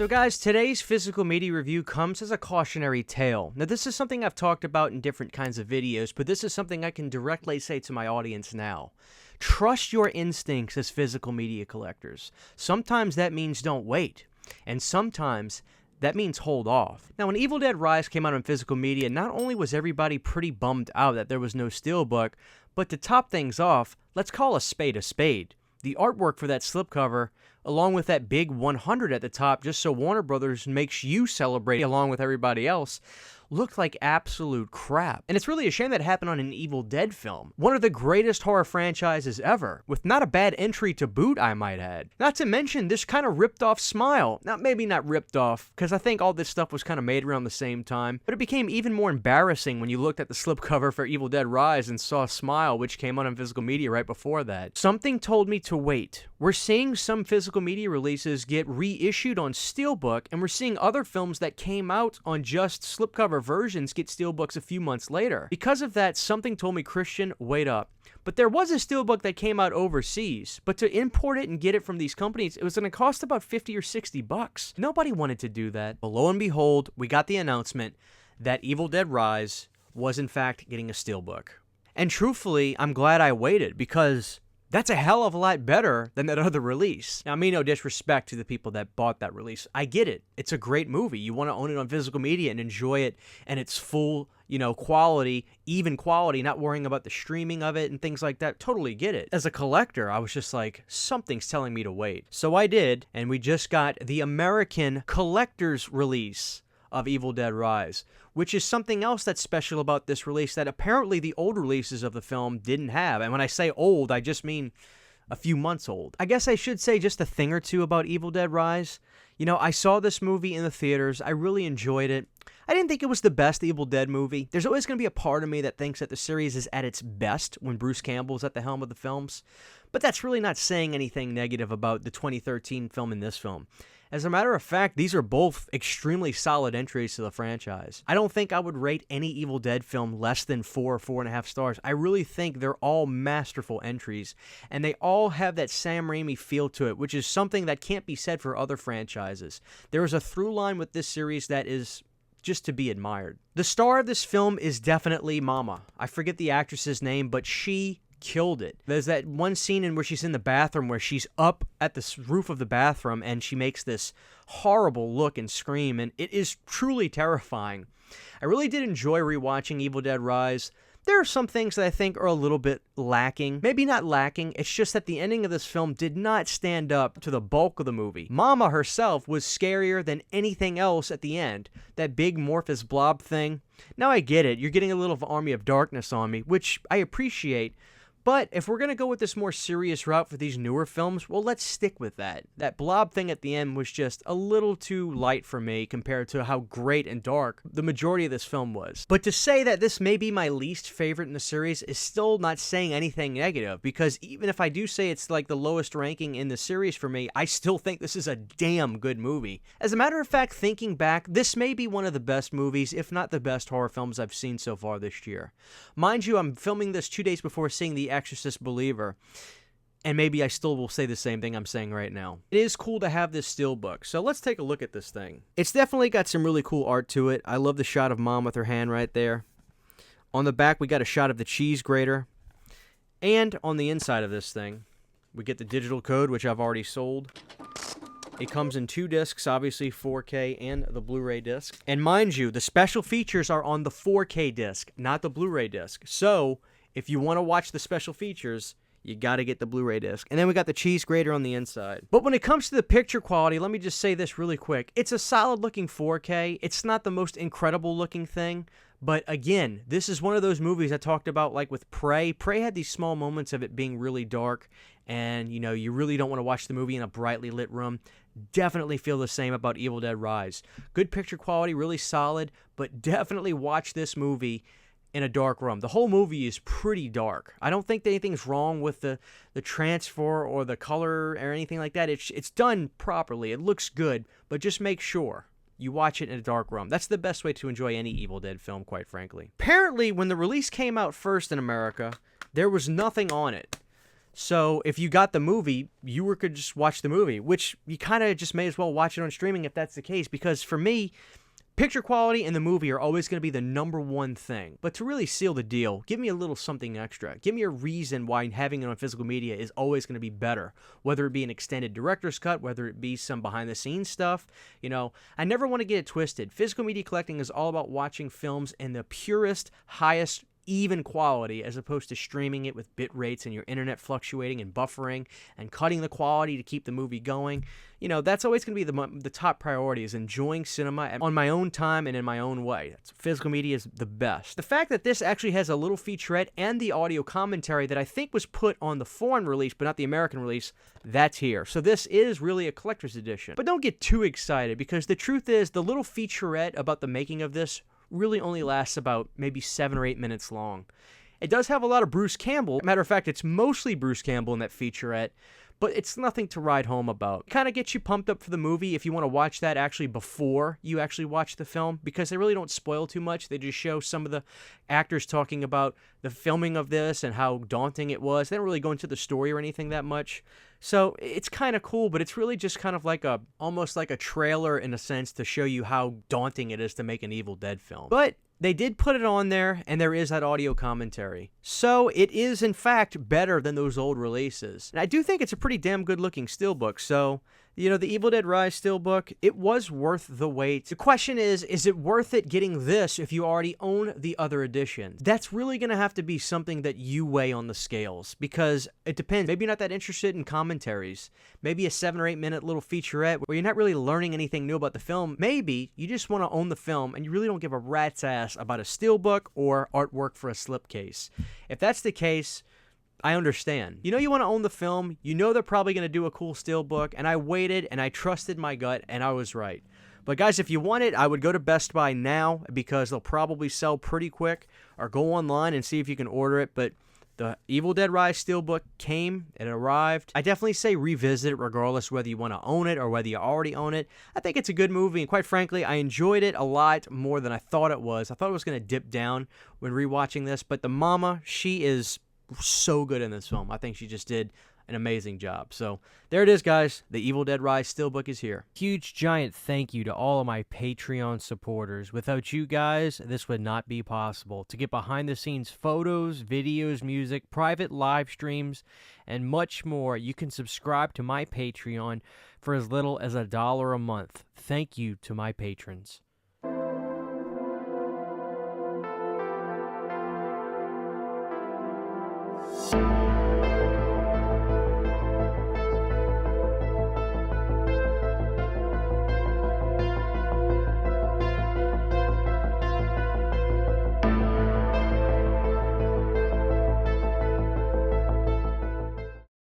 So guys, today's physical media review comes as a cautionary tale. Now this is something I've talked about in different kinds of videos, but this is something I can directly say to my audience now. Trust your instincts as physical media collectors. Sometimes that means don't wait, and sometimes that means hold off. Now when Evil Dead Rise came out on physical media, not only was everybody pretty bummed out that there was no Steelbook, but to top things off, let's call a spade a spade. The artwork for that slipcover, along with that big 100 at the top, just so Warner Brothers makes you celebrate along with everybody else, looked like absolute crap. And it's really a shame that it happened on an Evil Dead film. One of the greatest horror franchises ever, with not a bad entry to boot, I might add. Not to mention this kind of ripped off Smile. Now, maybe not ripped off, because I think all this stuff was kind of made around the same time, but it became even more embarrassing when you looked at the slipcover for Evil Dead Rise and saw Smile, which came out on physical media right before that. Something told me to wait. We're seeing some physical media releases get reissued on Steelbook, and we're seeing other films that came out on just slipcover versions get Steelbooks a few months later. Because of that, something told me, Christian, wait up. But there was a Steelbook that came out overseas, but to import it and get it from these companies, it was going to cost about 50 or 60 bucks. Nobody wanted to do that. But lo and behold, we got the announcement that Evil Dead Rise was in fact getting a Steelbook. And truthfully, I'm glad I waited, because that's a hell of a lot better than that other release. Now, I mean no disrespect to the people that bought that release. I get it. It's a great movie. You want to own it on physical media and enjoy it and its full, quality, even quality, not worrying about the streaming of it and things like that. Totally get it. As a collector, I was just like, something's telling me to wait. So I did, and we just got the American collector's release of Evil Dead Rise, which is something else that's special about this release that apparently the old releases of the film didn't have. And when I say old, I just mean a few months old. I guess I should say just a thing or two about Evil Dead Rise. I saw this movie in the theaters. I really enjoyed it. I didn't think it was the best Evil Dead movie. There's always going to be a part of me that thinks that the series is at its best when Bruce Campbell is at the helm of the films. But that's really not saying anything negative about the 2013 film and this film. As a matter of fact, these are both extremely solid entries to the franchise. I don't think I would rate any Evil Dead film less than 4 or 4.5 stars. I really think they're all masterful entries, and they all have that Sam Raimi feel to it, which is something that can't be said for other franchises. There is a through line with this series that is just to be admired. The star of this film is definitely Mama. I forget the actress's name, but she killed it. There's that one scene in where she's in the bathroom where she's up at the roof of the bathroom and she makes this horrible look and scream, and it is truly terrifying. I really did enjoy rewatching Evil Dead Rise. There are some things that I think are a little bit lacking. Maybe not lacking, it's just that the ending of this film did not stand up to the bulk of the movie. Mama herself was scarier than anything else at the end. That big amorphous blob thing. Now I get it, you're getting a little Army of Darkness on me, which I appreciate. But if we're going to go with this more serious route for these newer films, well, let's stick with that. That blob thing at the end was just a little too light for me compared to how great and dark the majority of this film was. But to say that this may be my least favorite in the series is still not saying anything negative, because even if I do say it's like the lowest ranking in the series for me, I still think this is a damn good movie. As a matter of fact, thinking back, this may be one of the best movies, if not the best horror films I've seen so far this year. Mind you, I'm filming this 2 days before seeing The Exorcist Believer, and maybe I still will say the same thing I'm saying right now. It is cool to have this Steelbook, so let's take a look at this thing. It's definitely got some really cool art to it. I love the shot of Mom with her hand right there. On the back, we got a shot of the cheese grater, and on the inside of this thing, we get the digital code, which I've already sold. It comes in 2 discs, obviously 4K and the Blu-ray disc. And mind you, the special features are on the 4K disc, not the Blu-ray disc. So if you want to watch the special features, you got to get the Blu-ray disc. And then we got the cheese grater on the inside. But when it comes to the picture quality, let me just say this really quick. It's a solid-looking 4K. It's not the most incredible-looking thing. But again, this is one of those movies I talked about, like with Prey. Prey had these small moments of it being really dark, and you really don't want to watch the movie in a brightly lit room. Definitely feel the same about Evil Dead Rise. Good picture quality, really solid, but definitely watch this movie in a dark room. The whole movie is pretty dark. I don't think that anything's wrong with the transfer or the color or anything like that. It's done properly. It looks good, but just make sure you watch it in a dark room. That's the best way to enjoy any Evil Dead film, quite frankly. Apparently, when the release came out first in America, there was nothing on it. So if you got the movie, you could just watch the movie, which you kind of just may as well watch it on streaming if that's the case, because for me, picture quality and the movie are always going to be the number one thing. But to really seal the deal, give me a little something extra. Give me a reason why having it on physical media is always going to be better, whether it be an extended director's cut, whether it be some behind-the-scenes stuff. You know, I never want to get it twisted. Physical media collecting is all about watching films in the purest, highest, even quality, as opposed to streaming it with bit rates and your internet fluctuating and buffering and cutting the quality to keep the movie going. You know, that's always going to be the top priority, is enjoying cinema on my own time and in my own way. Physical media is the best. The fact that this actually has a little featurette and the audio commentary that I think was put on the foreign release but not the American release, that's here. So this is really a collector's edition. But don't get too excited, because the truth is the little featurette about the making of this really only lasts about maybe 7 or 8 minutes long. It does have a lot of Bruce Campbell. Matter of fact, it's mostly Bruce Campbell in that featurette, but it's nothing to write home about. It kind of gets you pumped up for the movie if you want to watch that actually before you actually watch the film, because they really don't spoil too much. They just show some of the actors talking about the filming of this and how daunting it was. They don't really go into the story or anything that much. So it's kind of cool, but it's really just kind of like almost like a trailer in a sense to show you how daunting it is to make an Evil Dead film. But they did put it on there, and there is that audio commentary. So it is, in fact, better than those old releases. And I do think it's a pretty damn good-looking Steelbook, so, you know, the Evil Dead Rise Steelbook, it was worth the wait. The question is it worth it getting this if you already own the other edition? That's really going to have to be something that you weigh on the scales, because it depends. Maybe you're not that interested in commentaries. Maybe a 7 or 8 minute little featurette where you're not really learning anything new about the film. Maybe you just want to own the film and you really don't give a rat's ass about a Steelbook or artwork for a slipcase. If that's the case, I understand. You know you want to own the film, you know they're probably going to do a cool Steelbook, and I waited and I trusted my gut and I was right. But guys, if you want it, I would go to Best Buy now, because they'll probably sell pretty quick, or go online and see if you can order it. But the Evil Dead Rise Steelbook came, it arrived. I definitely say revisit it regardless whether you want to own it or whether you already own it. I think it's a good movie, and quite frankly, I enjoyed it a lot more than I thought it was. I thought it was going to dip down when rewatching this, but the mama, she is so good in this film. I think she just did an amazing job. So there it is, guys. The Evil Dead Rise Steelbook is here. Huge giant thank you to all of my Patreon supporters. Without you guys, this would not be possible. To get behind the scenes photos, videos, music, private live streams, and much more, you can subscribe to my Patreon for as little as $1 a month. Thank you to my patrons.